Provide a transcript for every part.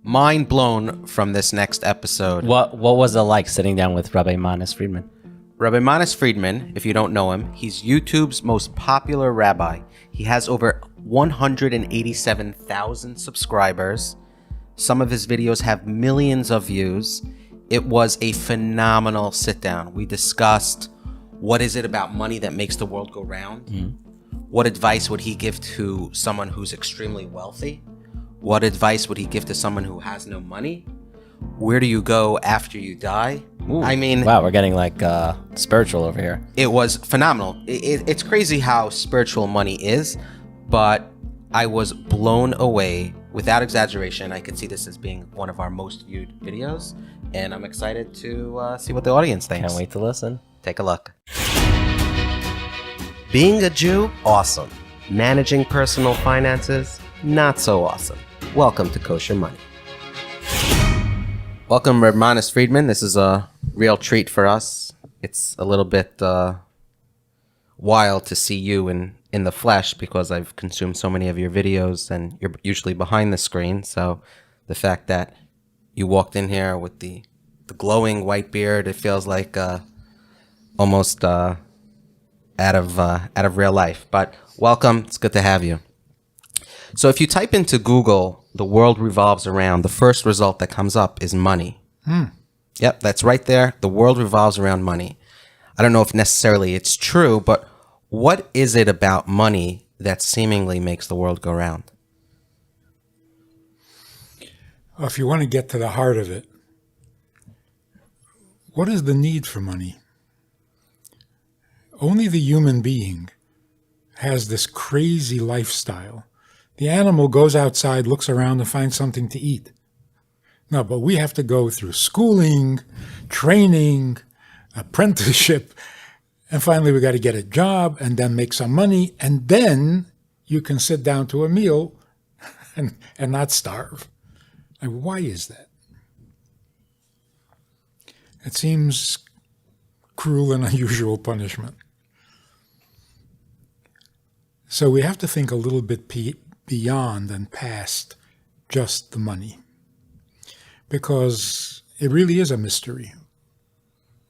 mind blown from this next episode. What was it like sitting down with Rabbi Manis Friedman? Rabbi Manis Friedman, if you don't know him, he's YouTube's most popular rabbi. He has over 187,000 subscribers. Some of his videos have millions of views. It was a phenomenal sit down. We discussed what is it about money that makes the world go round? What advice would he give to someone who's extremely wealthy? What advice would he give to someone who has no money? Where do you go after you die? Ooh, I mean, wow, we're getting like spiritual over here. it was phenomenal. It's crazy how spiritual money is, but I was blown away. Without exaggeration, I could see this as being one of our most viewed videos, and I'm excited to see what the audience thinks. Can't wait to listen. Take a look. Being a Jew, awesome. Managing personal finances, not so awesome. Welcome to Kosher Money. Welcome, Rabbi Manis Friedman. This is a real treat for us. It's a little bit wild to see you in the flesh because I've consumed so many of your videos and you're usually behind the screen. So the fact that you walked in here with the glowing white beard, it feels like almost out of real life. But welcome. It's good to have you. So if you type into Google, the world revolves around, the first result that comes up is money. Yep, that's right there. The world revolves around money. I don't know if necessarily it's true, but what is it about money that seemingly makes the world go round? Well, if you want to get to the heart of it, what is the need for money? Only the human being has this crazy lifestyle. The animal goes outside, looks around, and finds something to eat. No, but we have to go through schooling, training, apprenticeship, and finally we got to get a job and then make some money, and then you can sit down to a meal and not starve. And why is that? It seems cruel and unusual punishment. So we have to think a little bit beyond and past just the money, because it really is a mystery.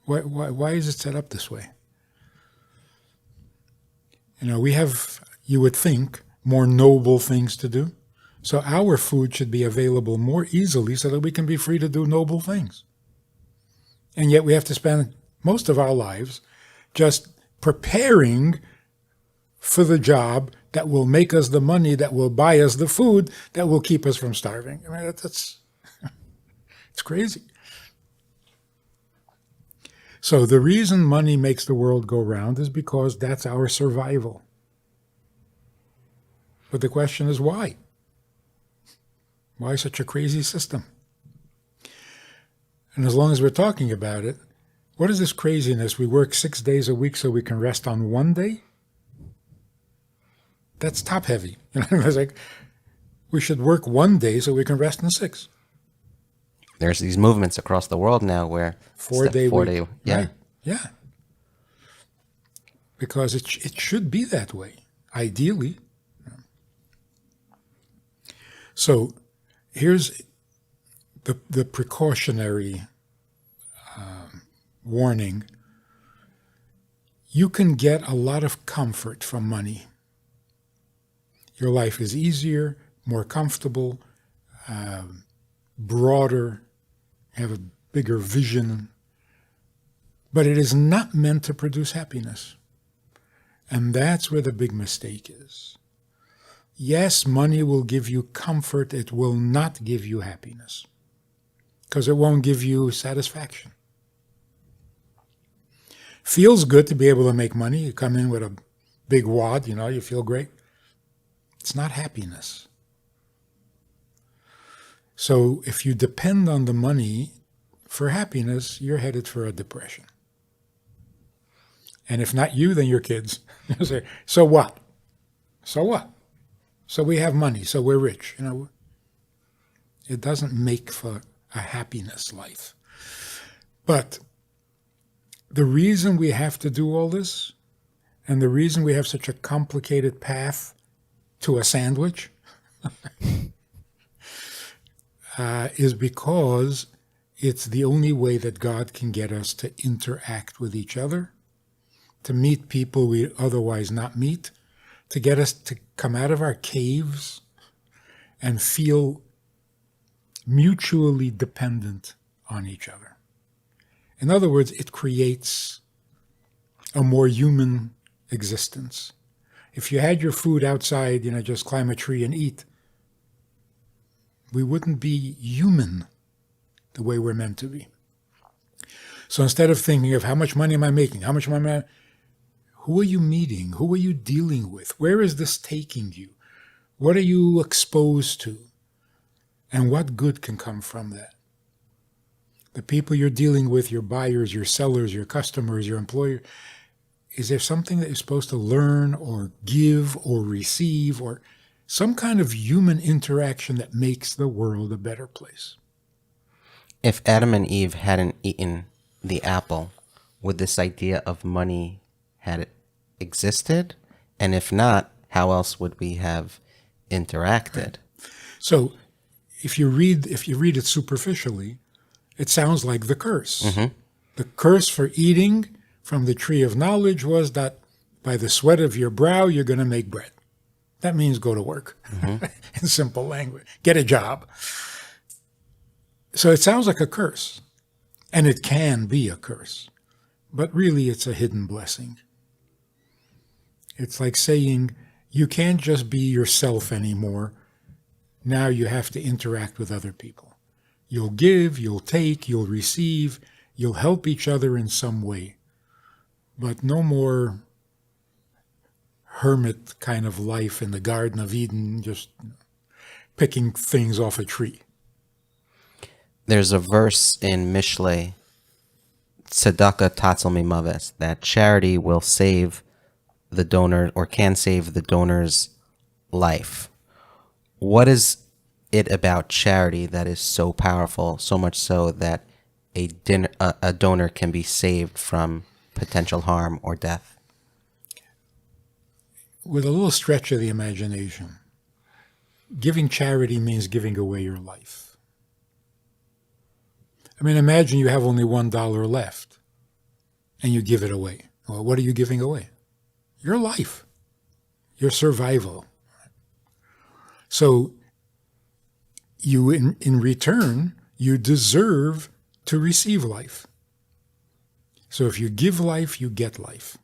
Why is it set up this way? You know, we have, you would think, more noble things to do. So our food should be available more easily so that we can be free to do noble things. And yet we have to spend most of our lives just preparing for the job that will make us the money, that will buy us the food, that will keep us from starving. I mean, that's it's crazy. So the reason money makes the world go round is because that's our survival. But the question is why? Why such a crazy system? And as long as we're talking about it, what is this craziness? We work 6 days a week so we can rest on one day? That's top heavy. You know, it's like we should work 1 day so we can rest in 6. There's these movements across the world now where 4 day week. Yeah. Right. Yeah. Because it should be that way, ideally. So here's the precautionary warning. You can get a lot of comfort from money. Your life is easier, more comfortable, broader, have a bigger vision. But it is not meant to produce happiness. And that's where the big mistake is. Yes, money will give you comfort. It will not give you happiness, because it won't give you satisfaction. Feels good to be able to make money. You come in with a big wad, you know, you feel great. It's not happiness. So if you depend on the money for happiness, you're headed for a depression. And if not you, then your kids. You say, so what? So what? So we have money, so we're rich. You know, it doesn't make for a happiness life. But the reason we have to do all this, and the reason we have such a complicated path to a sandwich, is because it's the only way that God can get us to interact with each other, to meet people we otherwise not meet, to get us to come out of our caves and feel mutually dependent on each other. In other words, it creates a more human existence. If you had your food outside, just climb a tree and eat, we wouldn't be human the way we're meant to be. So instead of thinking of how much money am I making, who are you meeting? Who are you dealing with? Where is this taking you? What are you exposed to? And what good can come from that? The people you're dealing with, your buyers, your sellers, your customers, your employer, is there something that you're supposed to learn or give or receive, or some kind of human interaction that makes the world a better place? If Adam and Eve hadn't eaten the apple, would this idea of money had it existed? And if not, how else would we have interacted? Right. So if you read it superficially, it sounds like the curse. Mm-hmm. The curse for eating from the tree of knowledge was that by the sweat of your brow, you're going to make bread. That means go to work, mm-hmm. in simple language. Get a job. So it sounds like a curse, and it can be a curse, but really it's a hidden blessing. It's like saying you can't just be yourself anymore. Now you have to interact with other people. You'll give, you'll take, you'll receive, you'll help each other in some way, but no more hermit kind of life in the Garden of Eden, just picking things off a tree. There's a verse in Mishlei, Tzedakah Tatzel Mimaves, that charity will save the donor, or can save the donor's life. What is it about charity that is so powerful, so much so that a donor can be saved from potential harm or death? With a little stretch of the imagination, giving charity means giving away your life. I mean, imagine you have only $1 left and you give it away. Well, what are you giving away? Your life, your survival. So you, in return, you deserve to receive life. So if you give life, you get life.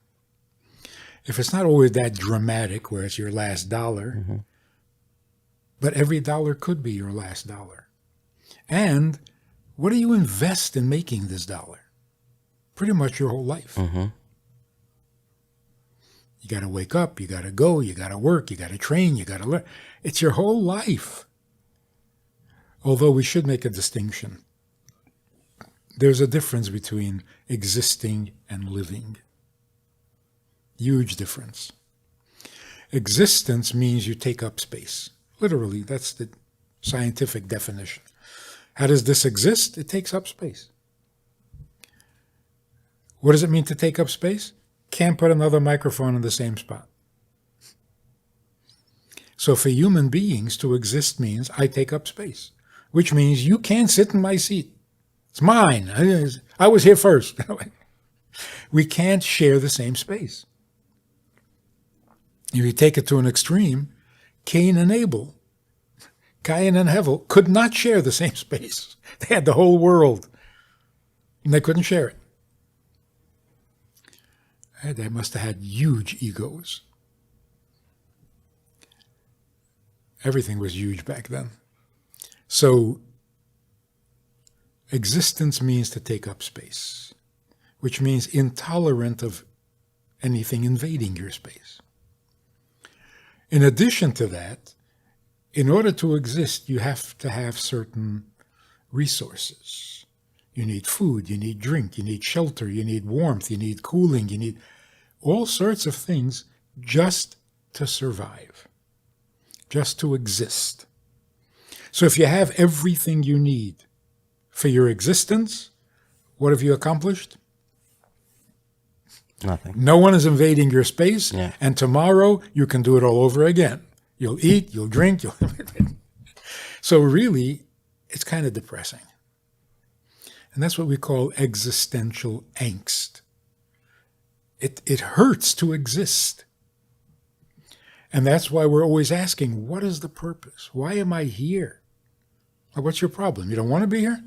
If it's not always that dramatic where it's your last dollar, mm-hmm. but every dollar could be your last dollar. And what do you invest in making this dollar? Pretty much your whole life. Mm-hmm. You got to wake up, you got to go, you got to work, you got to train, you got to learn. It's your whole life. Although we should make a distinction. There's a difference between existing and living. Huge difference. Existence means you take up space. Literally, that's the scientific definition. How does this exist? It takes up space. What does it mean to take up space? Can't put another microphone in the same spot. So for human beings, to exist means I take up space, which means you can't sit in my seat. It's mine. I was here first. We can't share the same space. If you take it to an extreme, Cain and Abel, Cain and Hevel could not share the same space. They had the whole world, and they couldn't share it. They must have had huge egos. Everything was huge back then. So existence means to take up space, which means intolerant of anything invading your space. In addition to that, in order to exist, you have to have certain resources. You need food, you need drink, you need shelter, you need warmth, you need cooling, you need all sorts of things just to survive, just to exist. So if you have everything you need for your existence, what have you accomplished? Nothing. No one is invading your space, yeah. And tomorrow you can do it all over again. You'll eat, you'll drink, So really, it's kind of depressing. And that's what we call existential angst. It hurts to exist. And that's why we're always asking, what is the purpose? Why am I here? Like, what's your problem? You don't want to be here?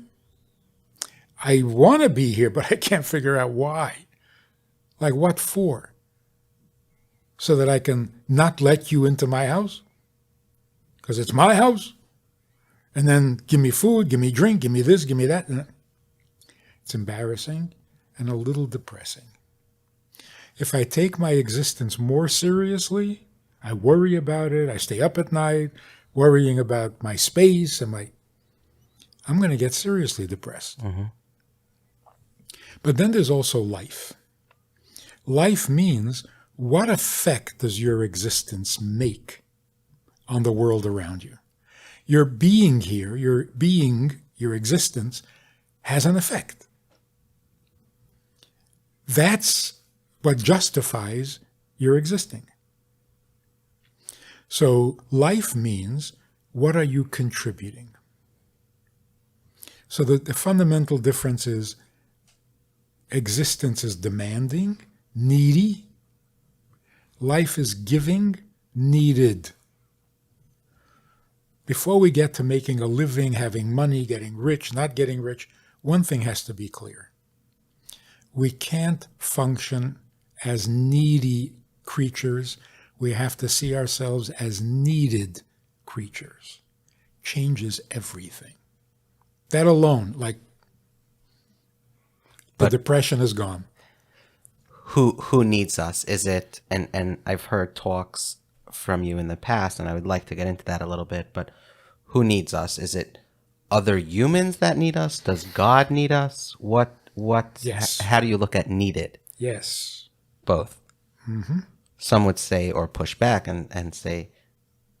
I want to be here, but I can't figure out why. Like, what for? So that I can not let you into my house? Because it's my house? And then give me food, give me drink, give me this, give me that. It's embarrassing and a little depressing. If I take my existence more seriously, I worry about it, I stay up at night worrying about my space and I'm going to get seriously depressed. Mm-hmm. But then there's also life. Life means, what effect does your existence make on the world around you? Your being here, your existence, has an effect. That's what justifies your existing. So life means, what are you contributing? So the fundamental difference is, existence is demanding, needy. Life is giving, needed. Before we get to making a living, having money, getting rich, not getting rich, one thing has to be clear. We can't function as needy creatures. We have to see ourselves as needed creatures. Changes everything. That alone, like, the depression is gone. Who needs us? Is it, and I've heard talks from you in the past, and I would like to get into that a little bit, but who needs us? Is it other humans that need us? Does God need us? Yes. How do you look at needed? Yes. Both. Mm-hmm. Some would say, or push back and say,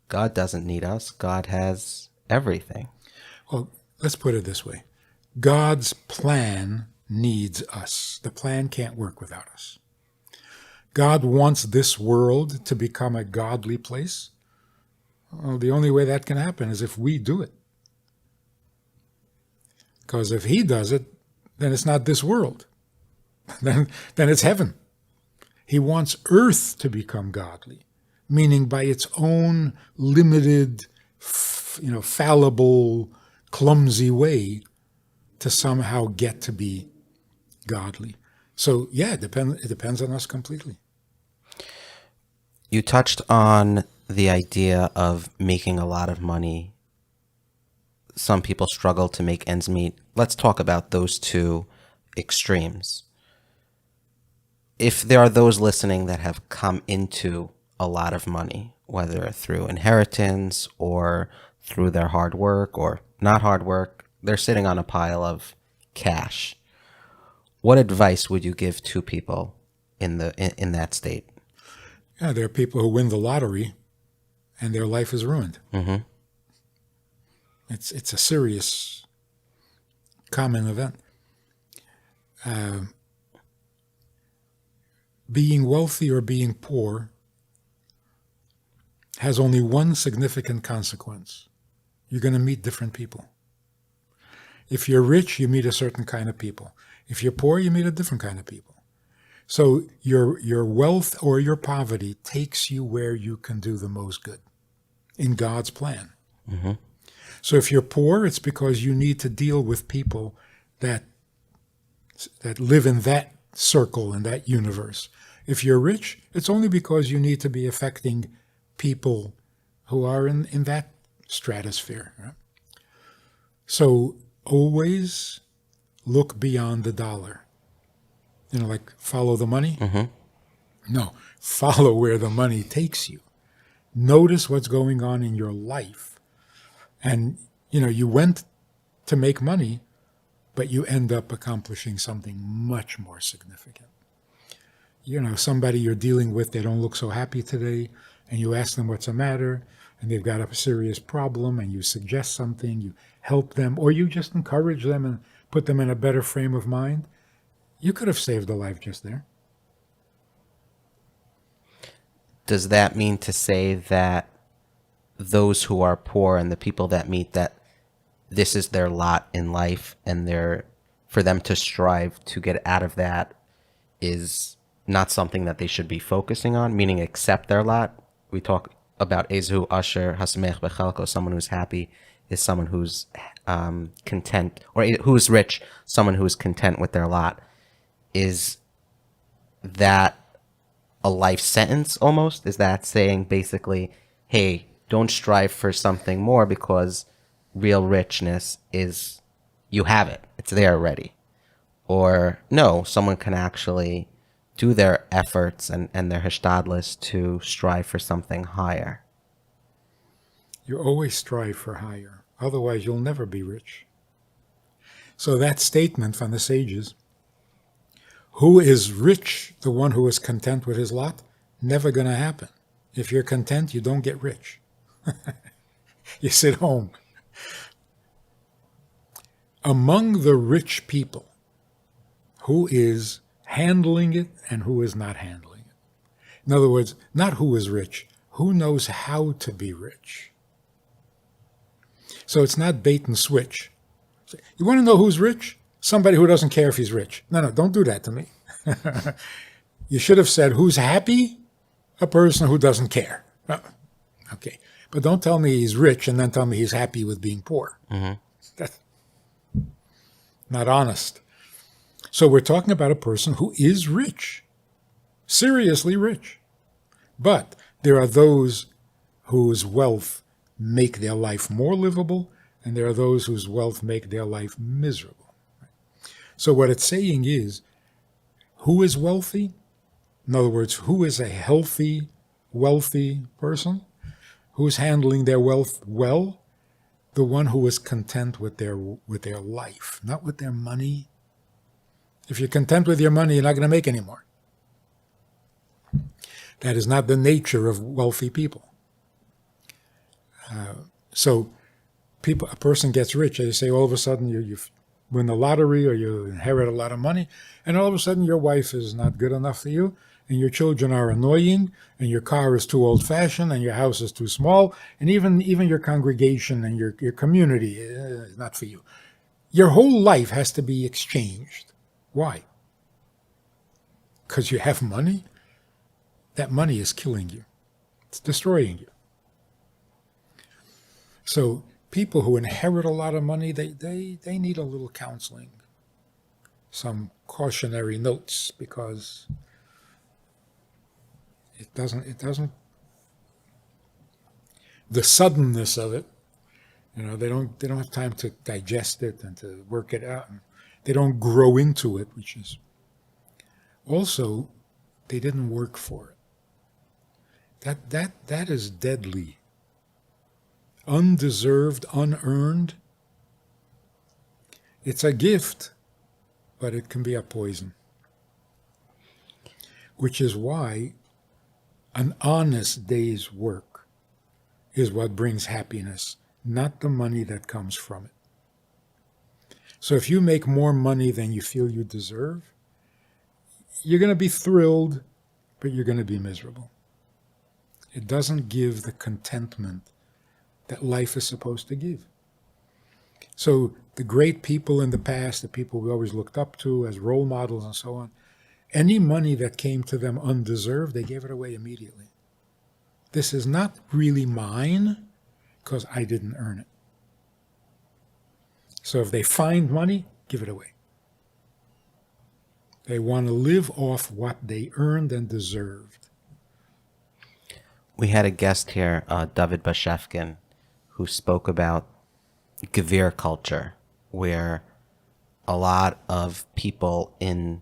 God doesn't need us. God has everything. Well, let's put it this way. God's plan needs us. The plan can't work without us. God wants this world to become a godly place. Well, the only way that can happen is if we do it. Because if he does it, then it's not this world. then it's heaven. He wants earth to become godly, meaning by its own limited, fallible, clumsy way to somehow get to be godly. So yeah, it depends on us completely. You touched on the idea of making a lot of money. Some people struggle to make ends meet. Let's talk about those two extremes. If there are those listening that have come into a lot of money, whether through inheritance or through their hard work or not hard work, they're sitting on a pile of cash. What advice would you give to people in that state? Yeah, there are people who win the lottery and their life is ruined. Mm-hmm. It's a serious, common event. Being wealthy or being poor has only one significant consequence. You're going to meet different people. If you're rich, you meet a certain kind of people. If you're poor, you meet a different kind of people. So your wealth or your poverty takes you where you can do the most good in God's plan. Mm-hmm. So if you're poor, it's because you need to deal with people that live in that circle, in that universe. If you're rich, it's only because you need to be affecting people who are in that stratosphere. Right? So always look beyond the dollar. Like follow the money? Mm-hmm. No, follow where the money takes you. Notice what's going on in your life. And, you went to make money, but you end up accomplishing something much more significant. Somebody you're dealing with, they don't look so happy today, and you ask them what's the matter, and they've got a serious problem, and you suggest something, you help them, or you just encourage them and put them in a better frame of mind. You could have saved a life just there. Does that mean to say that those who are poor and the people that meet that this is their lot in life, and for them to strive to get out of that is not something that they should be focusing on, meaning accept their lot. We talk about Ezu Asher Hasamech Bechalko, someone who's happy is someone who's content, or who's rich, someone who's content with their lot. Is that a life sentence almost? Is that saying basically, hey, don't strive for something more because real richness is you have it. It's there already. Or no, someone can actually do their efforts and their hishtadlis to strive for something higher. You always strive for higher. Otherwise, you'll never be rich. So that statement from the sages, who is rich, the one who is content with his lot, never going to happen. If you're content, you don't get rich. You sit home. Among the rich people, who is handling it and who is not handling it? In other words, not who is rich, who knows how to be rich. So it's not bait and switch. You want to know who's rich? Somebody who doesn't care if he's rich. No, don't do that to me. You should have said, who's happy? A person who doesn't care. Okay. But don't tell me he's rich and then tell me he's happy with being poor. Mm-hmm. That's not honest. So we're talking about a person who is rich, seriously rich. But there are those whose wealth make their life more livable, and there are those whose wealth make their life miserable. So what it's saying is, who is wealthy? In other words, who is a healthy, wealthy person? Who's handling their wealth well? The one who is content with their life, not with their money. If you're content with your money, you're not going to make any more. That is not the nature of wealthy people. So a person gets rich, they say all of a sudden you win the lottery or you inherit a lot of money, and all of a sudden your wife is not good enough for you, and your children are annoying, and your car is too old-fashioned, and your house is too small, and even your congregation and your community is not for you. Your whole life has to be exchanged. Why? Because you have money? That money is killing you. It's destroying you. So people who inherit a lot of money, they need a little counseling, some cautionary notes, because it doesn't, the suddenness of it, they don't have time to digest it and to work it out. And they don't grow into it, which is also, they didn't work for it. That is deadly. Undeserved, unearned. It's a gift, but it can be a poison. Which is why an honest day's work is what brings happiness, not the money that comes from it. So if you make more money than you feel you deserve, you're going to be thrilled, but you're going to be miserable. It doesn't give the contentment that life is supposed to give. So the great people in the past, the people we always looked up to as role models and so on, any money that came to them undeserved, they gave it away immediately. This is not really mine because I didn't earn it. So if they find money, give it away. They want to live off what they earned and deserved. We had a guest here, David Bashefkin, who spoke about Gevir culture, where a lot of people in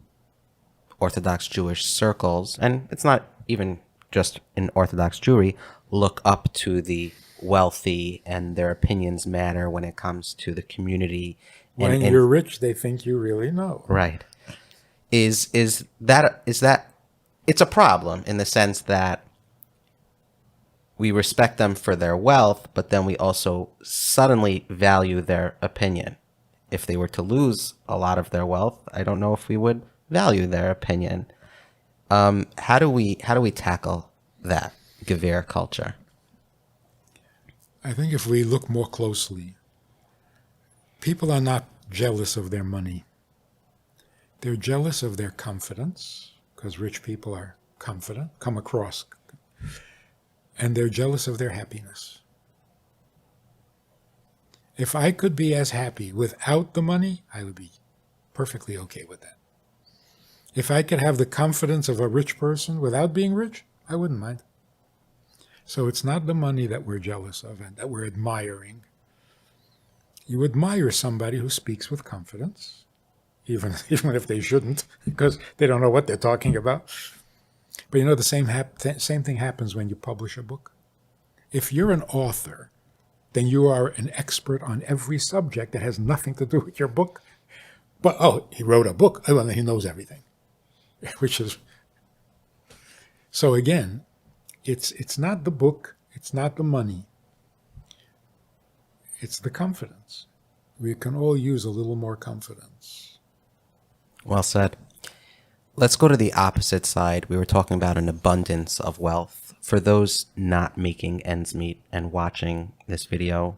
Orthodox Jewish circles, and it's not even just in Orthodox Jewry, look up to the wealthy and their opinions matter when it comes to the community. When you're rich, they think you really know. Right. Is that it's a problem in the sense that we respect them for their wealth, but then we also suddenly value their opinion. If they were to lose a lot of their wealth, I don't know if we would value their opinion. How do we tackle that Gevir culture? I think if we look more closely, People are not jealous of their money. They're jealous of their confidence, because rich people are confident, come across, and they're jealous of their happiness. If I could be as happy without the money, I would be perfectly okay with that. If I could have the confidence of a rich person without being rich, I wouldn't mind. So it's not the money that we're jealous of and that we're admiring. You admire somebody who speaks with confidence, even if they shouldn't, because they don't know what they're talking about. But you know, the same thing happens when you publish a book. If you're an author, then you are an expert on every subject that has nothing to do with your book. But, oh, he wrote a book. Oh, well, he knows everything. Which is... So again, it's not the book, it's not the money. It's the confidence. We can all use a little more confidence. Well said. Let's go to the opposite side. We were talking about an abundance of wealth. For those not making ends meet and watching this video,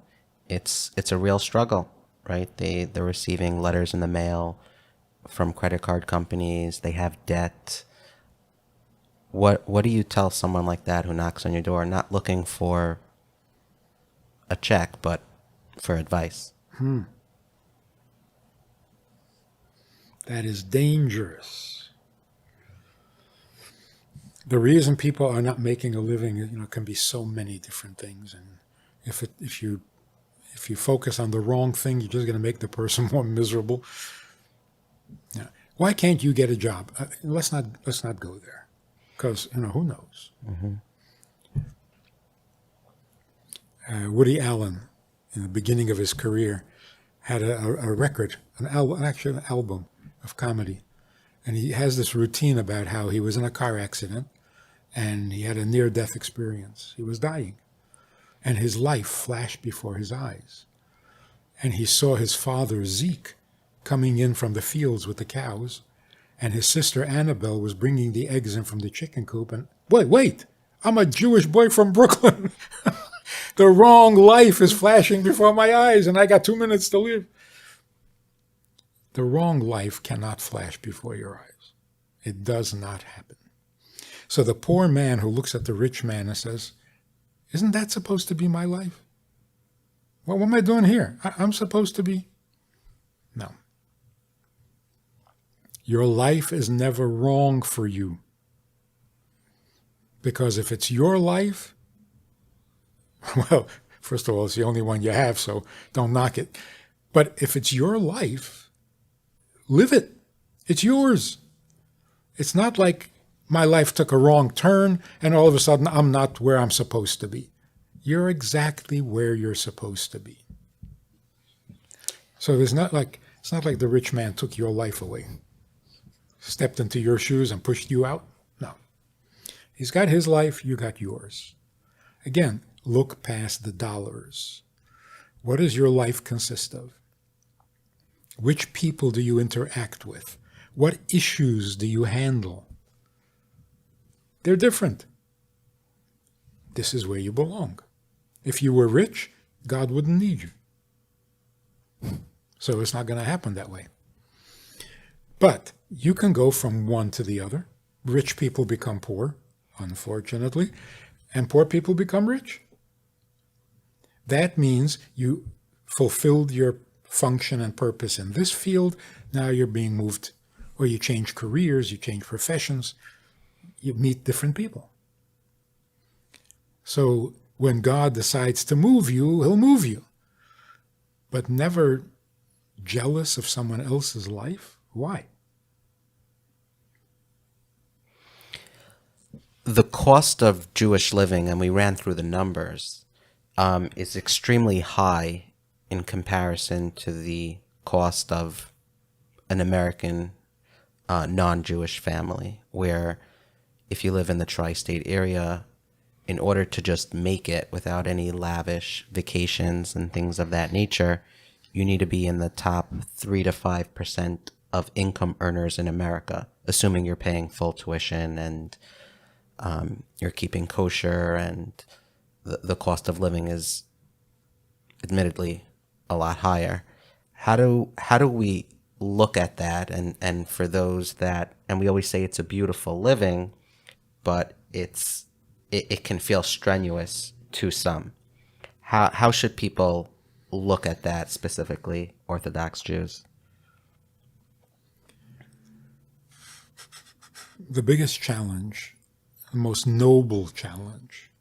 it's a real struggle, right? They're receiving letters in the mail from credit card companies. They have debt. What do you tell someone like that who knocks on your door, not looking for a check, but for advice? That is dangerous. The reason people are not making a living, can be so many different things, and if you focus on the wrong thing, you're just going to make the person more miserable. Yeah. Why can't you get a job? Let's not go there, because who knows? Woody Allen, in the beginning of his career, had a record, an album of comedy, and he has this routine about how he was in a car accident. And he had a near-death experience. He was dying. And his life flashed before his eyes. And he saw his father, Zeke, coming in from the fields with the cows. And his sister, Annabelle, was bringing the eggs in from the chicken coop. And, wait, I'm a Jewish boy from Brooklyn. The wrong life is flashing before my eyes, and I got 2 minutes to live. The wrong life cannot flash before your eyes. It does not happen. So the poor man who looks at the rich man and says, isn't that supposed to be my life? Well, what am I doing here? I'm supposed to be... No. Your life is never wrong for you. Because if it's your life, well, first of all, it's the only one you have, so don't knock it. But if it's your life, live it. It's yours. It's not like my life took a wrong turn, and all of a sudden I'm not where I'm supposed to be. You're exactly where you're supposed to be. So it's not like the rich man took your life away, stepped into your shoes and pushed you out. No. He's got his life, you got yours. Again, look past the dollars. What does your life consist of? Which people do you interact with? What issues do you handle? They're different. This is where you belong. If you were rich, God wouldn't need you. So it's not going to happen that way. But you can go from one to the other. Rich people become poor, unfortunately, and poor people become rich. That means you fulfilled your function and purpose in this field. Now you're being moved, or you change careers, you change professions. You meet different people. So when God decides to move you, he'll move you. But never jealous of someone else's life? Why? The cost of Jewish living, and we ran through the numbers, is extremely high in comparison to the cost of an American non-Jewish family, where if you live in the tri-state area, in order to just make it without any lavish vacations and things of that nature, you need to be in the top 3 to 5% of income earners in America, assuming you're paying full tuition and you're keeping kosher, and the cost of living is admittedly a lot higher. How do we look at that, and for those that, and we always say it's a beautiful living, but it can feel strenuous to some. How should people look at that, specifically Orthodox Jews? The biggest challenge, the most noble challenge,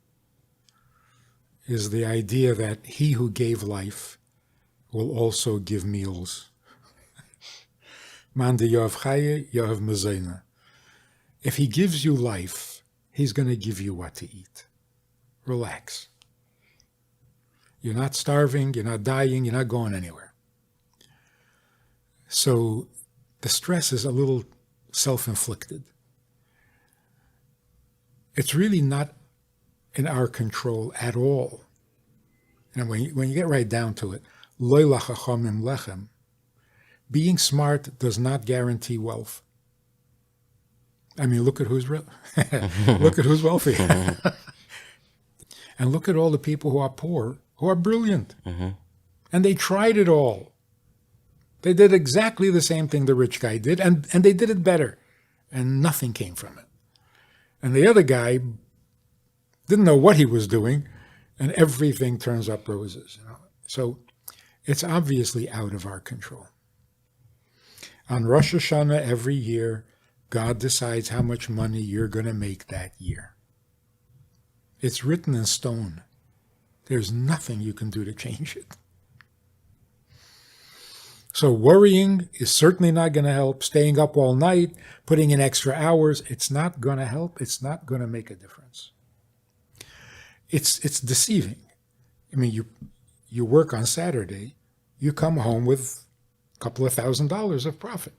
is the idea that he who gave life will also give meals. Man de yoav chaye, yoav mezena. If he gives you life, he's going to give you what to eat. Relax. You're not starving, you're not dying, you're not going anywhere. So the stress is a little self-inflicted. It's really not in our control at all. And when you get right down to it, loy lachachamim lechem, being smart does not guarantee wealth. I mean, look at who's look at who's wealthy, and look at all the people who are poor, who are brilliant, and they tried it all. They did exactly the same thing the rich guy did, and they did it better, and nothing came from it. And the other guy didn't know what he was doing, and everything turns up roses. So it's obviously out of our control. On Rosh Hashanah every year, God decides how much money you're going to make that year. It's written in stone. There's nothing you can do to change it. So worrying is certainly not going to help. Staying up all night, putting in extra hours, it's not going to help. It's not going to make a difference. It's deceiving. I mean, you work on Saturday, you come home with a couple of $1,000s of profit.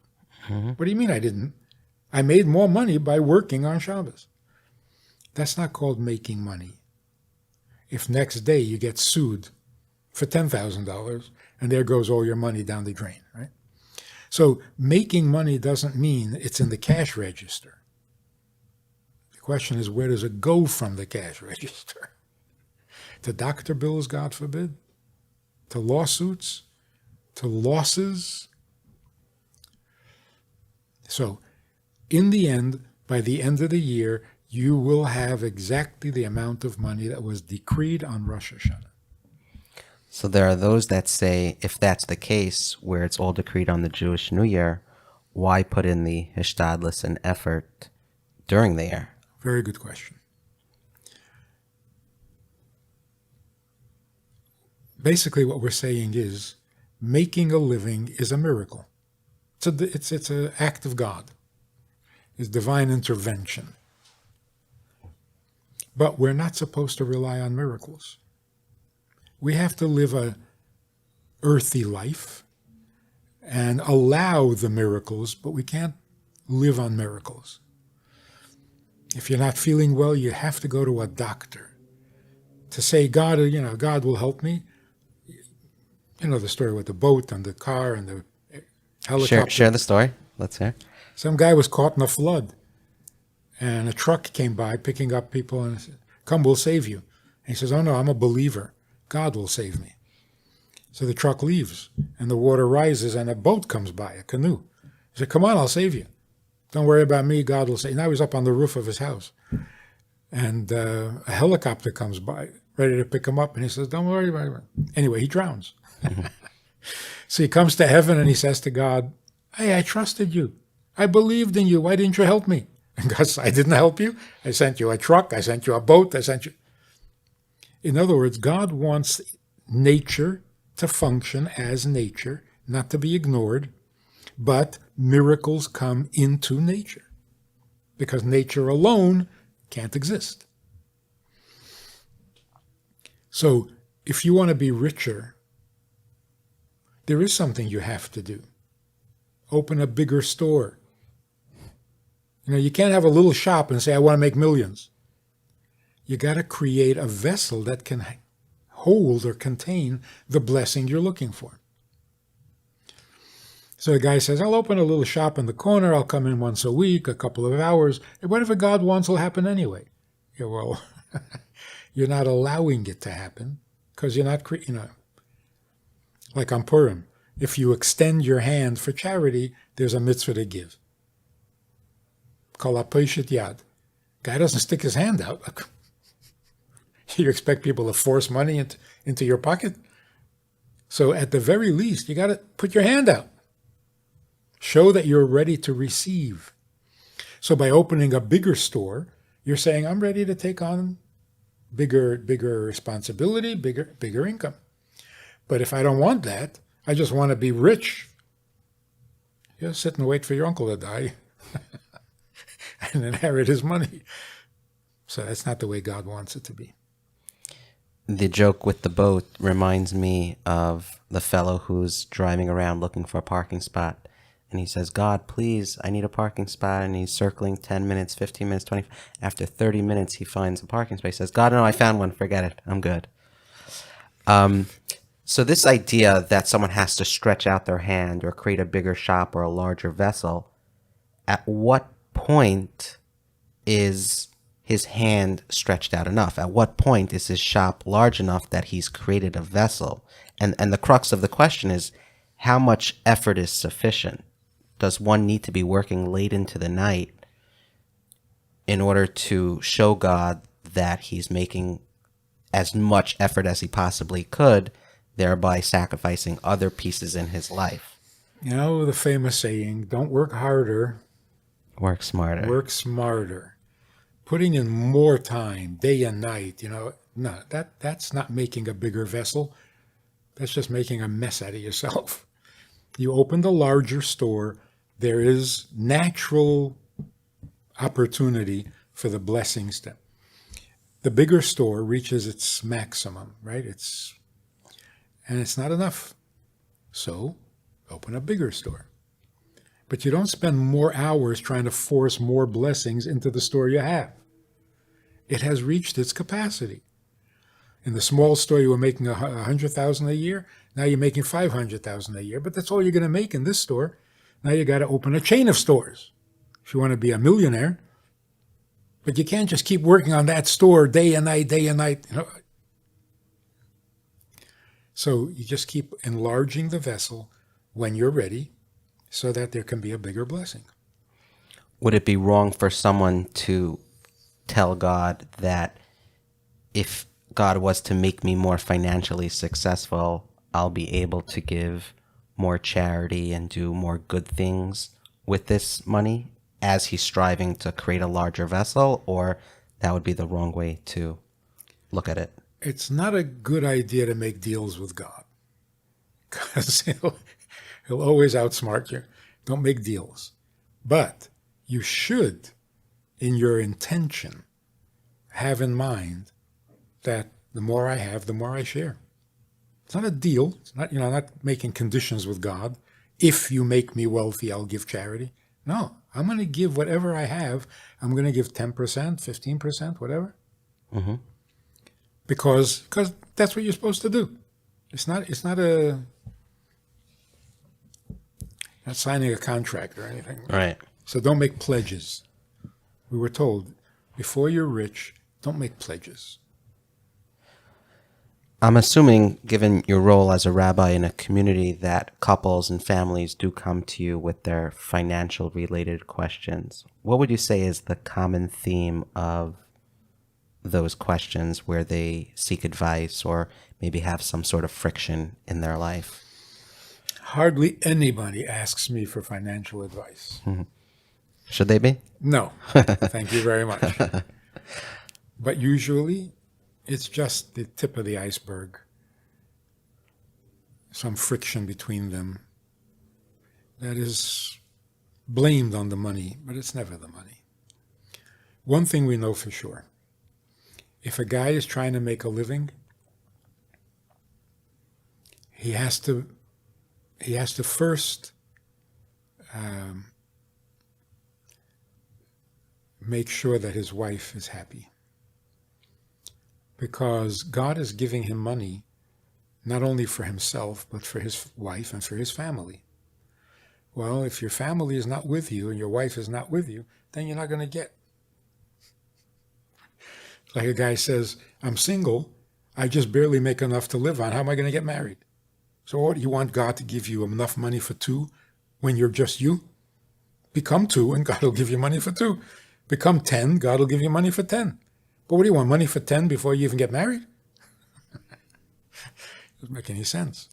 What do you mean I didn't? I made more money by working on Shabbos. That's not called making money. If next day you get sued for $10,000, and there goes all your money down the drain, right? So making money doesn't mean it's in the cash register. The question is, where does it go from the cash register? To doctor bills, God forbid? To lawsuits? To losses? So, in the end, by the end of the year, you will have exactly the amount of money that was decreed on Rosh Hashanah. So there are those that say, if that's the case, where it's all decreed on the Jewish New Year, why put in the hishtadlus and effort during the year? Very good question. Basically, what we're saying is, making a living is a miracle. It's an act of God. It's divine intervention. But we're not supposed to rely on miracles. We have to live a earthy life and allow the miracles, but we can't live on miracles. If you're not feeling well, you have to go to a doctor to say, God, God will help me. You know the story with the boat and the car and the helicopter. Share the story. Let's hear. Some guy was caught in a flood, and a truck came by picking up people and said, come, we'll save you. And he says, oh no, I'm a believer. God will save me. So the truck leaves, and the water rises, and a boat comes by, a canoe. He said, come on, I'll save you. Don't worry about me, God will save you. Now he's up on the roof of his house, and a helicopter comes by, ready to pick him up, and he says, don't worry about it. Anyway, he drowns. So he comes to heaven, and he says to God, hey, I trusted you. I believed in you. Why didn't you help me? And God says, I didn't help you. I sent you a truck. I sent you a boat. I sent you. In other words, God wants nature to function as nature, not to be ignored, but miracles come into nature because nature alone can't exist. So if you want to be richer, there is something you have to do. Open a bigger store. You can't have a little shop and say, I want to make millions. You got to create a vessel that can hold or contain the blessing you're looking for. So the guy says, I'll open a little shop in the corner. I'll come in once a week, a couple of hours. And whatever God wants will happen anyway. Yeah, well, you're not allowing it to happen because you're not, like on Purim. if you extend your hand for charity, there's a mitzvah to give. Kol ha'poshet yad. Guy doesn't stick his hand out. You expect people to force money into your pocket? So at the very least, you got to put your hand out. Show that you're ready to receive. So by opening a bigger store, you're saying, I'm ready to take on bigger responsibility, bigger income. But if I don't want that, I just want to be rich, you just sit and wait for your uncle to die and inherit his money. So that's not the way God wants it to be. The joke with the boat reminds me of the fellow who's driving around looking for a parking spot. And he says, God, please, I need a parking spot. And he's circling 10 minutes, 15 minutes, 20. After 30 minutes, he finds a parking space. He says, God, no, I found one. Forget it. I'm good. So this idea that someone has to stretch out their hand or create a bigger shop or a larger vessel, at what point is his hand stretched out enough? At what point is his shop large enough that he's created a vessel? And the crux of the question is, how much effort is sufficient? Does one need to be working late into the night in order to show God that he's making as much effort as he possibly could, thereby sacrificing other pieces in his life? You know the famous saying, don't work harder, Work smarter. work smarter. Putting in more time, day and night, no, that's not making a bigger vessel. That's just making a mess out of yourself. You opened a larger store, there is natural opportunity for the blessings. The bigger store reaches its maximum, right? And it's not enough. So open a bigger store. But you don't spend more hours trying to force more blessings into the store you have. It has reached its capacity. In the small store, you were making $100,000 a year. Now you're making $500,000 a year. But that's all you're going to make in this store. Now you got to open a chain of stores if you want to be a millionaire. But you can't just keep working on that store day and night, day and night. So you just keep enlarging the vessel when you're ready so that there can be a bigger blessing. Would it be wrong for someone to tell God that if God was to make me more financially successful, I'll be able to give more charity and do more good things with this money as he's striving to create a larger vessel? Or that would be the wrong way to look at it? It's not a good idea to make deals with God because he'll always outsmart you. Don't make deals. But you should, in your intention, have in mind that the more I have, the more I share. It's not a deal. It's not, not making conditions with God. If you make me wealthy, I'll give charity. No, I'm going to give whatever I have. I'm going to give 10%, 15%, whatever. Mm-hmm. Because that's what you're supposed to do. It's not signing a contract or anything. Right. So don't make pledges. We were told, before you're rich, don't make pledges. I'm assuming, given your role as a rabbi in a community, that couples and families do come to you with their financial related questions. What would you say is the common theme of those questions where they seek advice or maybe have some sort of friction in their life? Hardly anybody asks me for financial advice. Mm-hmm. Should they be? No, thank you very much. But usually, it's just the tip of the iceberg. Some friction between them that is blamed on the money, but it's never the money. One thing we know for sure. If a guy is trying to make a living, he has to first make sure that his wife is happy. Because God is giving him money not only for himself, but for his wife and for his family. Well, if your family is not with you and your wife is not with you, then you're not going to get. Like a guy says, I'm single, I just barely make enough to live on. How am I going to get married? So what, you want God to give you enough money for two when you're just you? Become two and God will give you money for two. Become 10, God will give you money for 10. But what do you want, money for 10 before you even get married? Doesn't make any sense.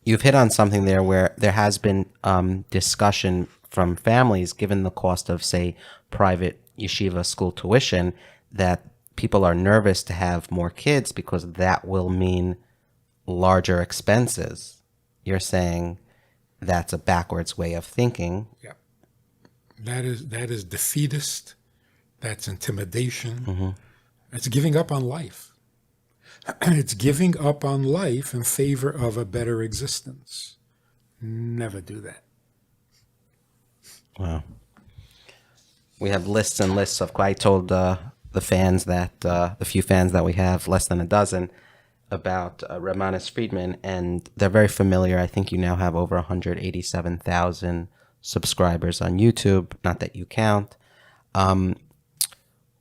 You've hit on something there where there has been discussion from families, given the cost of, say, private yeshiva school tuition, that people are nervous to have more kids because that will mean larger expenses. You're saying that's a backwards way of thinking. Yeah. That is defeatist. That's intimidation. It's giving up on life. It's giving up on life in favor of a better existence. Never do that. Wow. We have lists and lists of, I told the fans that, the few fans that we have, less than a dozen, about Rabbi Manis Friedman, and they're very familiar. I think you now have over 187,000 subscribers on YouTube, not that you count.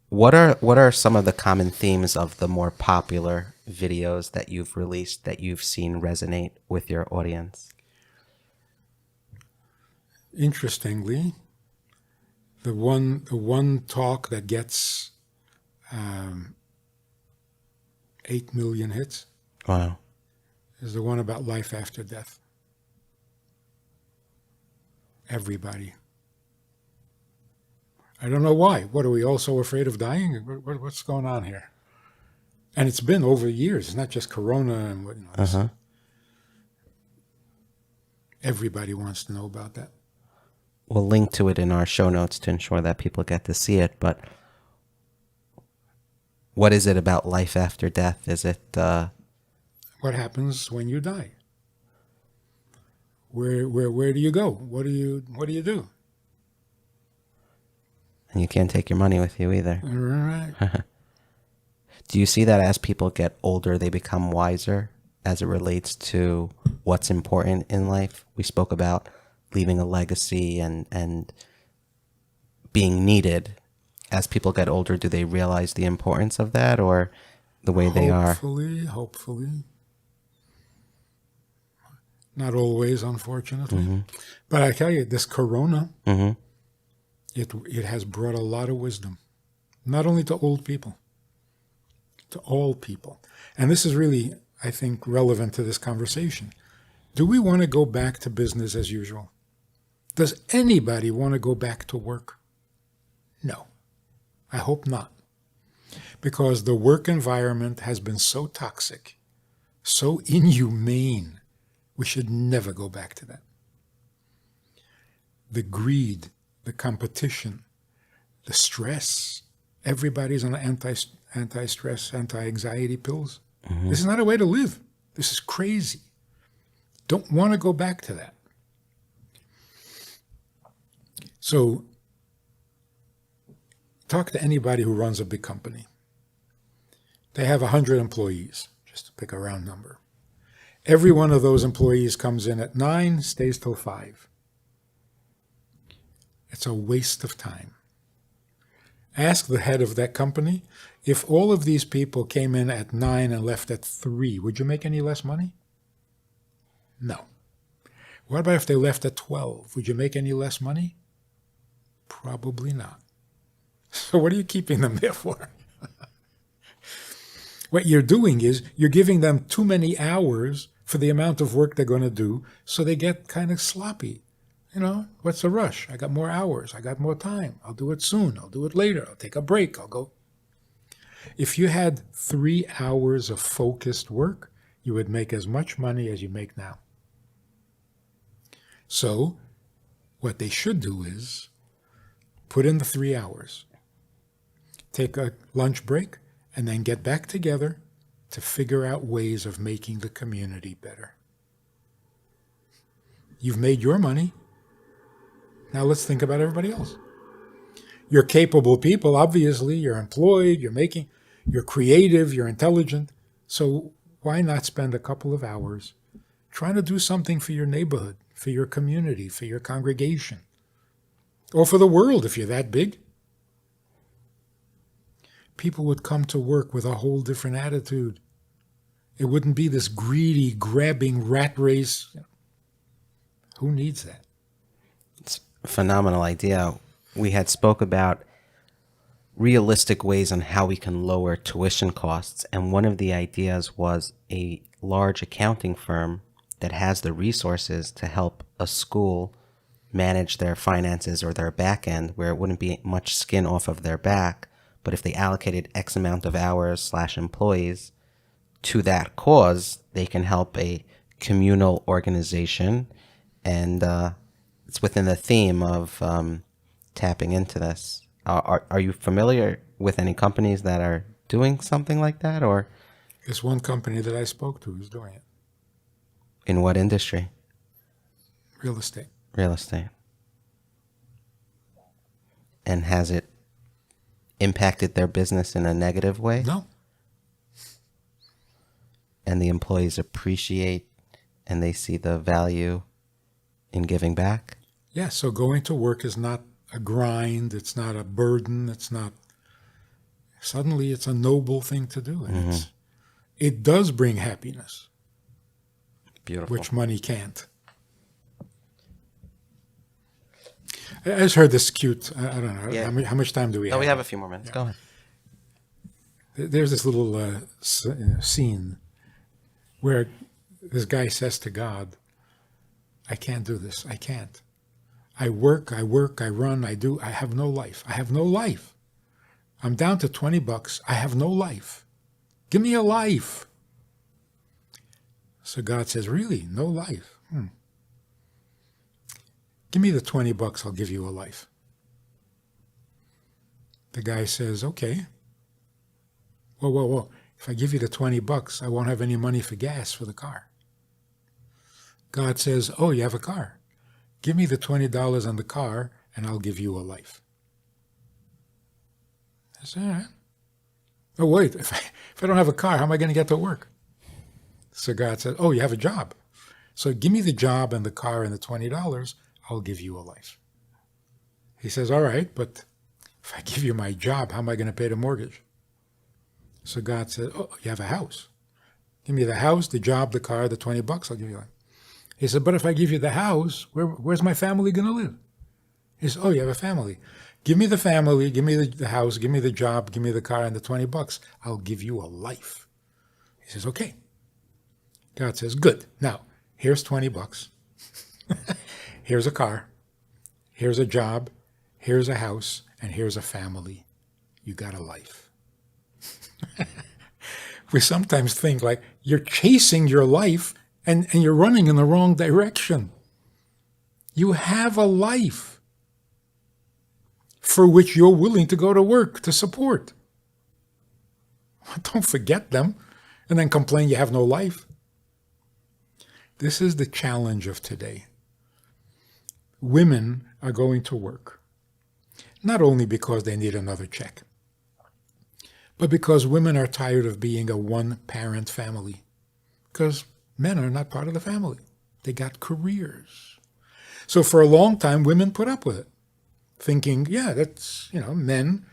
What are some of the common themes of the more popular videos that you've released that you've seen resonate with your audience? Interestingly, the one talk that gets 8 million hits Wow. is the one about life after death. Everybody. I don't know why. What, are we all so afraid of dying? What's going on here? And it's been over years. It's not just Corona and what. Everybody wants to know about that. We'll link to it in our show notes to ensure that people get to see it. But what is it about life after death? Is it What happens when you die? Where do you go? What do you do? and you can't take your money with you either. Right. Do you see that as people get older, they become wiser as it relates to what's important in life? We spoke about leaving a legacy and being needed. As people get older, do they realize the importance of that, or the way they are? Hopefully. Not always, unfortunately. Mm-hmm. But I tell you, this Corona, Mm-hmm. it has brought a lot of wisdom, not only to old people, to all people. And this is really, I think, relevant to this conversation. Do we want to go back to business as usual? Does anybody want to go back to work? No. I hope not. Because the work environment has been so toxic, so inhumane, we should never go back to that. The greed, the competition, the stress. Everybody's on anti-stress, anti-anxiety pills. Mm-hmm. This is not a way to live. This is crazy. Don't want to go back to that. So, talk to anybody who runs a big company. They have 100 employees, just to pick a round number. Every one of those employees comes in at 9, stays till 5. It's a waste of time. Ask the head of that company, if all of these people came in at 9 and left at 3, would you make any less money? No. What about if they left at 12? Would you make any less money? Probably not. So what are you keeping them there for? What you're doing is you're giving them too many hours for the amount of work they're going to do, so they get kind of sloppy. You know, what's the rush? I got more hours. I got more time. I'll do it soon. I'll do it later. I'll take a break. I'll go. If you had 3 hours of focused work, you would make as much money as you make now. So what they should do is put in the 3 hours, take a lunch break, and then get back together to figure out ways of making the community better. You've made your money. Now let's think about everybody else. You're capable people, obviously. You're employed, you're creative, you're intelligent. So why not spend a couple of hours trying to do something for your neighborhood, for your community, for your congregation, or for the world if you're that big? People would come to work with a whole different attitude. It wouldn't be this greedy, grabbing rat race. Who needs that? It's a phenomenal idea. We had spoke about realistic ways on how we can lower tuition costs, and one of the ideas was a large accounting firm that has the resources to help a school manage their finances or their back end, where it wouldn't be much skin off of their back, but if they allocated X amount of hours / employees to that cause, they can help a communal organization. And it's within the theme of tapping into this. Are you familiar with any companies that are doing something like that, or There's one company that I spoke to who's doing it. in what industry? Real estate. Real estate. And has it impacted their business in a negative way? No. And the employees appreciate and they see the value in giving back? Yeah, so going to work is not a grind. It's not a burden. It's not. Suddenly, it's a noble thing to do. And it does bring happiness, Beautiful. which money can't. I just heard this cute, I don't know, Yeah. how much time do we No, have? we have a few more minutes. Go ahead. There's this little scene where this guy says to God, I can't do this. I can't. I work, I run, I have no life. I have no life. I'm down to $20. I have no life. Give me a life. So God says, really? No life? Give me the $20, I'll give you a life. The guy says, okay. Whoa. If I give you the $20, I won't have any money for gas for the car. God says, oh, you have a car. Give me the $20 on the car, and I'll give you a life. I said, all right. Oh, wait, if I don't have a car, how am I going to get to work? So God said, oh, you have a job. So give me the job and the car and the $20, I'll give you a life. He says, all right, but if I give you my job, how am I going to pay the mortgage? So God said, oh, you have a house. Give me the house, the job, the car, the $20, I'll give you life. He said, but if I give you the house, where's my family going to live? He said, oh, you have a family. Give me the family, give me the house, give me the job, give me the car and the $20. I'll give you a life. He says, okay. God says, good. Now, here's $20. Here's a car. Here's a job. Here's a house. And here's a family. You got a life. We sometimes think like you're chasing your life and you're running in the wrong direction. You have a life for which you're willing to go to work to support. Don't forget them and then complain you have no life. This is the challenge of today. Women are going to work, not only because they need another check, but because women are tired of being a one-parent family, because men are not part of the family. They got careers. So for a long time, women put up with it, thinking, yeah, that's, men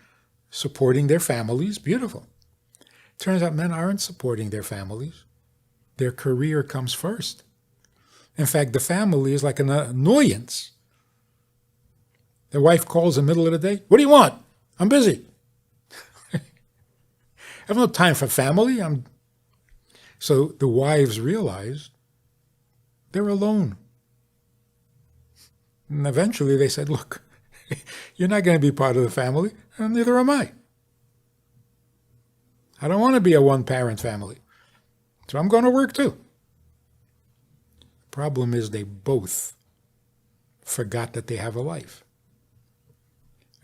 supporting their families, beautiful. Turns out men aren't supporting their families. Their career comes first. In fact, the family is like an annoyance. The wife calls in the middle of the day, what do you want? I'm busy. I have no time for family. So the wives realized they're alone. And eventually they said, look, you're not going to be part of the family, and neither am I. I don't want to be a one-parent family. So I'm going to work too. Problem is they both forgot that they have a life.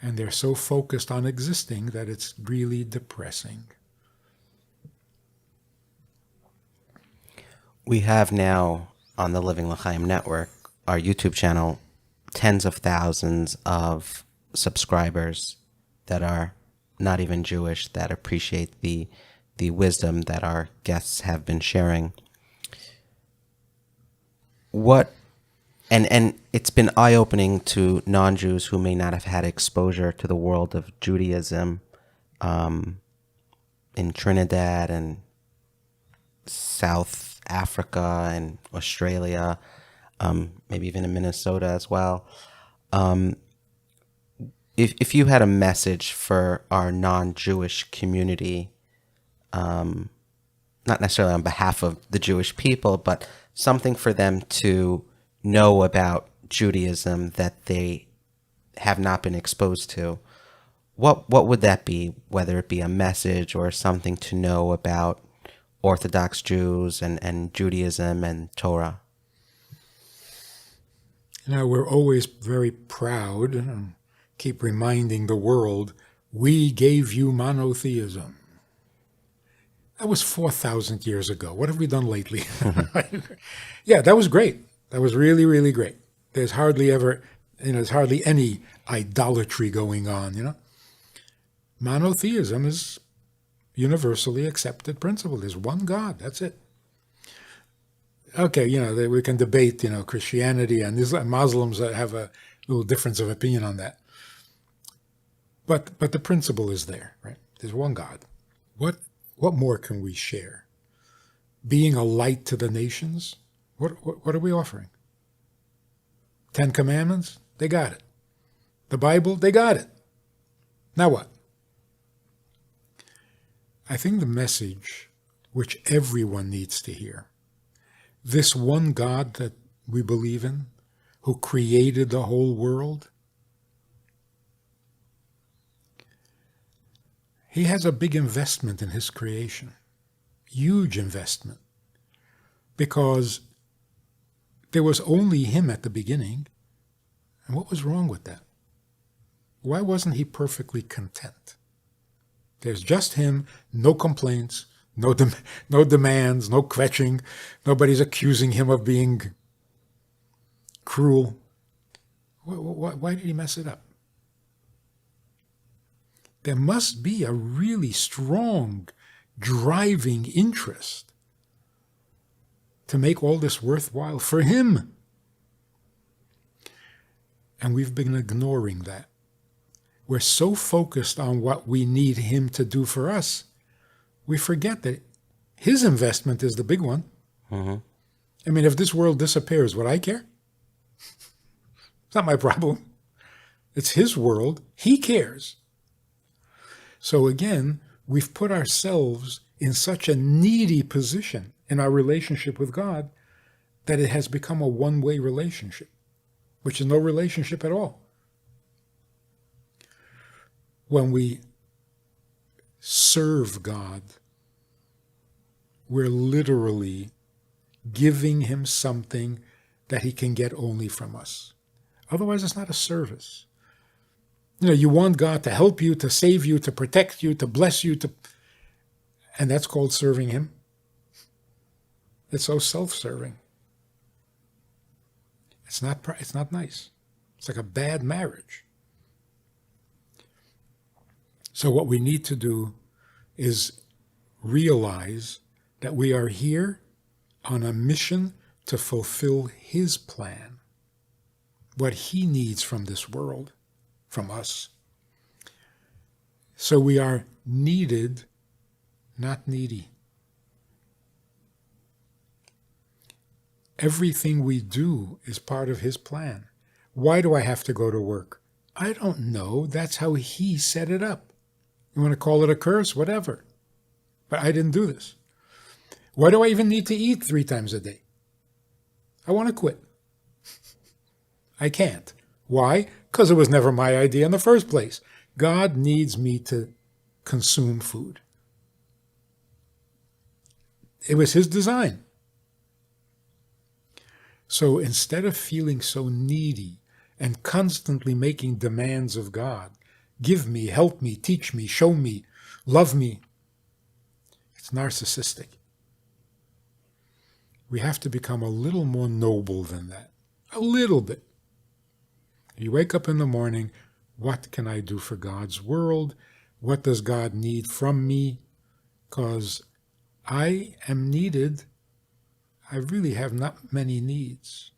And they're so focused on existing that it's really depressing. We have now on the Living L'Chaim Network, our YouTube channel, tens of thousands of subscribers that are not even Jewish, that appreciate the wisdom that our guests have been sharing. And it's been eye-opening to non-Jews who may not have had exposure to the world of Judaism in Trinidad and South Africa and Australia, maybe even in Minnesota as well. If you had a message for our non-Jewish community, not necessarily on behalf of the Jewish people, but something for them to know about Judaism that they have not been exposed to, what would that be? Whether it be a message or something to know about Orthodox Jews and Judaism and Torah? We're always very proud and keep reminding the world, we gave you monotheism. That was 4,000 years ago. What have we done lately? Yeah, that was great. That was really, really great. There's hardly any idolatry going on, Monotheism is universally accepted principle. There's one God. That's it. Okay, we can debate, Christianity and Islam, Muslims have a little difference of opinion on that. But the principle is there, right? There's one God. What more can we share? Being a light to the nations? What are we offering? 10 Commandments? They got it. The Bible? They got it. Now what? I think the message which everyone needs to hear, this one God that we believe in, who created the whole world, he has a big investment in his creation, huge investment, because there was only him at the beginning. And what was wrong with that? Why wasn't he perfectly content? There's just him, no complaints, no demands, no kvetching. Nobody's accusing him of being cruel. Why did he mess it up? There must be a really strong, driving interest to make all this worthwhile for him. And we've been ignoring that. We're so focused on what we need him to do for us, we forget that his investment is the big one. Mm-hmm. I mean, if this world disappears, would I care? It's not my problem. It's his world. He cares. So again, we've put ourselves in such a needy position in our relationship with God that it has become a one-way relationship, which is no relationship at all. When we serve God, we're literally giving him something that he can get only from us. Otherwise, it's not a service. You want God to help you, to save you, to protect you, to bless you, and that's called serving him. It's so self-serving. It's not nice. It's like a bad marriage. So what we need to do is realize that we are here on a mission to fulfill his plan, what he needs from this world, from us. So we are needed, not needy. Everything we do is part of his plan. Why do I have to go to work? I don't know. That's how he set it up. You want to call it a curse? Whatever. But I didn't do this. Why do I even need to eat 3 times a day? I want to quit. I can't. Why? Because it was never my idea in the first place. God needs me to consume food. It was his design. So instead of feeling so needy and constantly making demands of God, give me, help me, teach me, show me, love me, it's narcissistic. We have to become a little more noble than that. A little bit. You wake up in the morning, what can I do for God's world? What does God need from me? Because I am needed. I really have not many needs.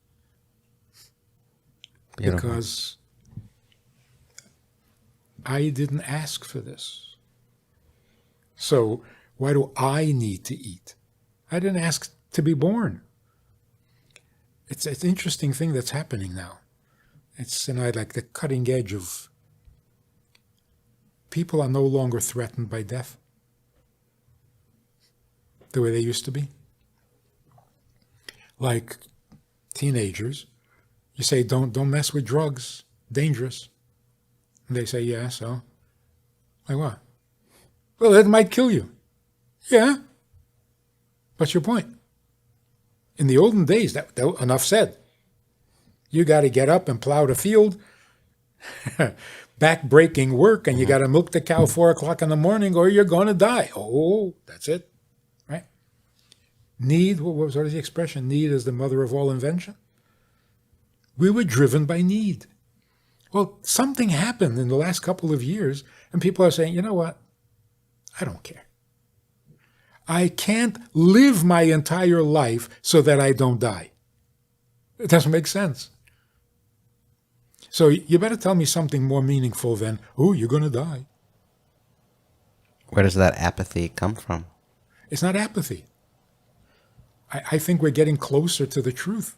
Beautiful. Because I didn't ask for this. So why do I need to eat? I didn't ask to be born. It's an interesting thing that's happening now. It's like the cutting edge of people are no longer threatened by death the way they used to be. Like teenagers, you say, don't mess with drugs, dangerous. And they say, yeah, so? Like what? Well, it might kill you. Yeah. What's your point? In the olden days, that enough said. You got to get up and plow the field, back-breaking work, and you got to milk the cow 4 o'clock in the morning or you're going to die. Oh, that's it, right? Need, what is the expression? Need is the mother of all invention. We were driven by need. Well, something happened in the last couple of years, and people are saying, you know what? I don't care. I can't live my entire life so that I don't die. It doesn't make sense. So you better tell me something more meaningful than, oh, you're going to die. Where does that apathy come from? It's not apathy. I think we're getting closer to the truth.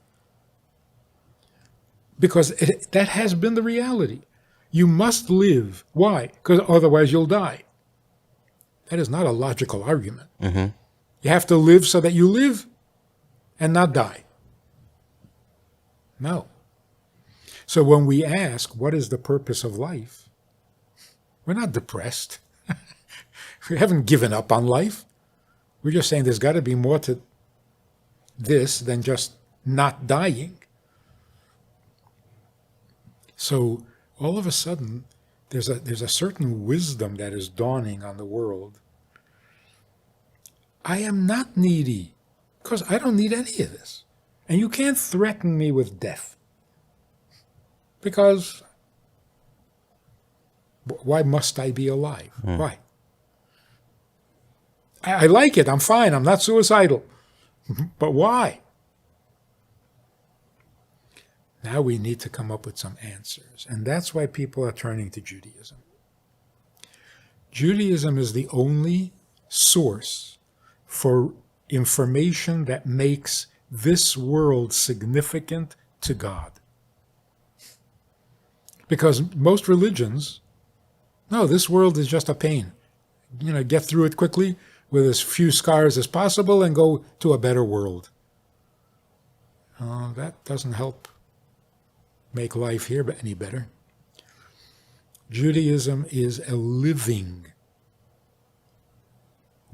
Because that has been the reality. You must live. Why? Because otherwise you'll die. That is not a logical argument. Mm-hmm. You have to live so that you live and not die. No. So when we ask, what is the purpose of life? We're not depressed. We haven't given up on life. We're just saying there's got to be more to this than just not dying. So all of a sudden, there's a certain wisdom that is dawning on the world. I am not needy because I don't need any of this. And you can't threaten me with death. Because why must I be alive? Why? I like it. I'm fine. I'm not suicidal. But why? Now we need to come up with some answers. And that's why people are turning to Judaism. Judaism is the only source for information that makes this world significant to God. Because most religions, no, this world is just a pain. Get through it quickly with as few scars as possible and go to a better world. That doesn't help make life here any better. Judaism is a living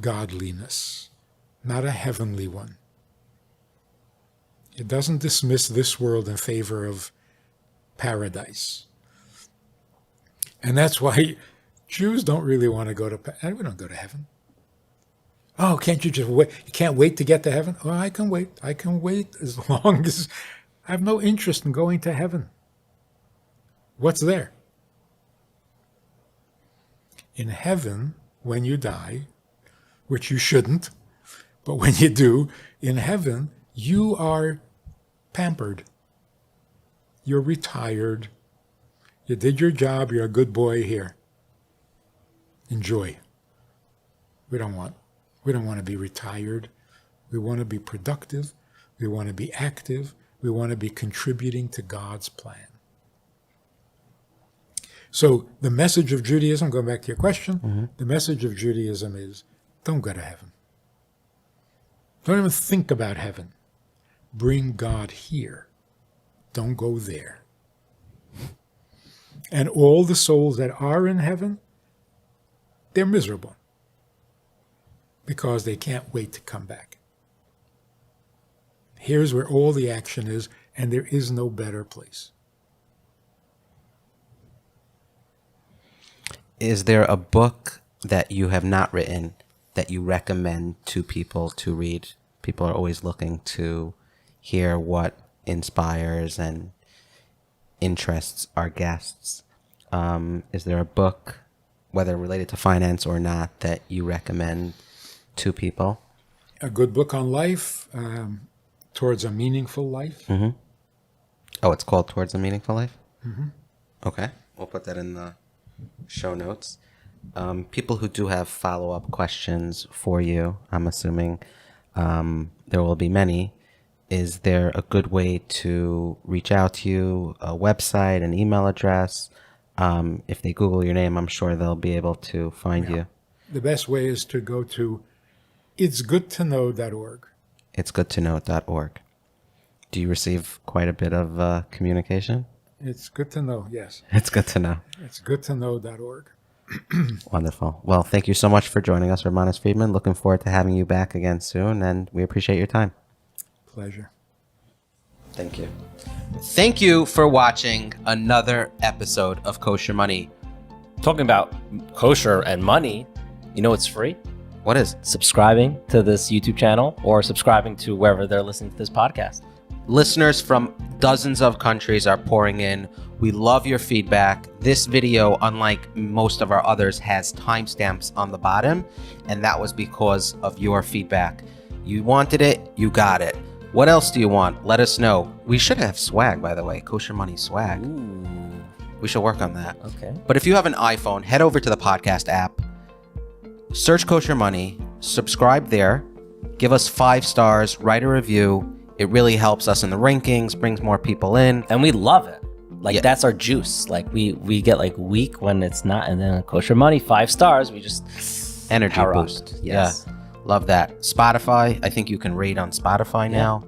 godliness, not a heavenly one. It doesn't dismiss this world in favor of paradise. And that's why Jews don't really want to go to we don't go to heaven. Oh, can't you just wait? You can't wait to get to heaven? Oh, I can wait. I can wait as long as I have no interest in going to heaven. What's there? In heaven, when you die, which you shouldn't, but when you do, in heaven, you are pampered. You're retired. You did your job. You're a good boy here. Enjoy. We don't want to be retired. We want to be productive. We want to be active. We want to be contributing to God's plan. So the message of Judaism, going back to your question, the message of Judaism is, don't go to heaven. Don't even think about heaven. Bring God here. Don't go there. And all the souls that are in heaven, they're miserable because they can't wait to come back. Here's where all the action is, and there is no better place. Is there a book that you have not written that you recommend to people to read? People are always looking to hear what inspires and interests our guests. Is there a book, whether related to finance or not, that you recommend to people? A good book on life, Towards a Meaningful Life. Mm-hmm. Oh, it's called Towards a Meaningful Life? Mm-hmm. Okay. We'll put that in the show notes. People who do have follow-up questions for you, I'm assuming, there will be many. Is there a good way to reach out to you, a website, an email address? If they Google your name, I'm sure they'll be able to find you. The best way is to go to itsgoodtoknow.org. Itsgoodtoknow.org. Do you receive quite a bit of communication? It's good to know, yes. It's good to know. It's goodtoknow.org. Wonderful. Well, thank you so much for joining us, Rabbi Manis Friedman. Looking forward to having you back again soon, and we appreciate your time. Pleasure. Thank you. Thank you for watching another episode of Kosher Money. Talking about kosher and money, you know what's free? What is? Subscribing to this YouTube channel or subscribing to wherever they're listening to this podcast. Listeners from dozens of countries are pouring in. We love your feedback. This video, unlike most of our others, has timestamps on the bottom, and that was because of your feedback. You wanted it, you got it. What else do you want? Let us know. We should have swag, by the way, Kosher Money swag. Ooh. We should work on that. Okay. But if you have an iPhone, head over to the podcast app, search Kosher Money, subscribe there, give us 5 stars, write a review. It really helps us in the rankings, brings more people in. And we love it. Like, Yeah. that's our juice. Like, we get like weak when it's not, and then Kosher Money, 5 stars, we just Energy power up. boost. Yes. Yeah. Love that. Spotify, I think you can rate on Spotify now.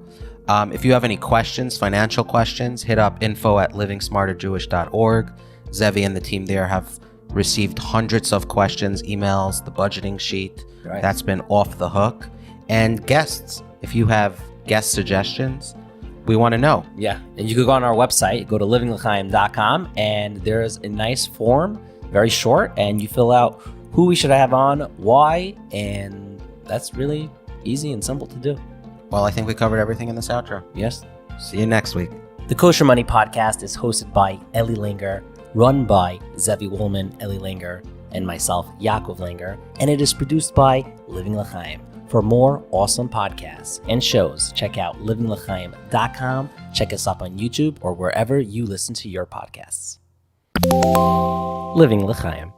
If you have any questions, financial questions, hit up info@livingsmarterjewish.org. Zevi and the team there have received hundreds of questions, emails, the budgeting sheet. Right. That's been off the hook. And guests, if you have guest suggestions, we want to know. Yeah, and you could go on our website, go to livinglechaim.com, and there's a nice form, very short, and you fill out who we should have on, why, and that's really easy and simple to do. Well, I think we covered everything in this outro. Yes. See you next week. The Kosher Money podcast is hosted by Eli Langer, run by Zevi Woolman, Eli Langer, and myself, Yaakov Langer, and it is produced by Living L'Chaim. For more awesome podcasts and shows, check out livinglechaim.com. Check us up on YouTube or wherever you listen to your podcasts. Living L'Chaim.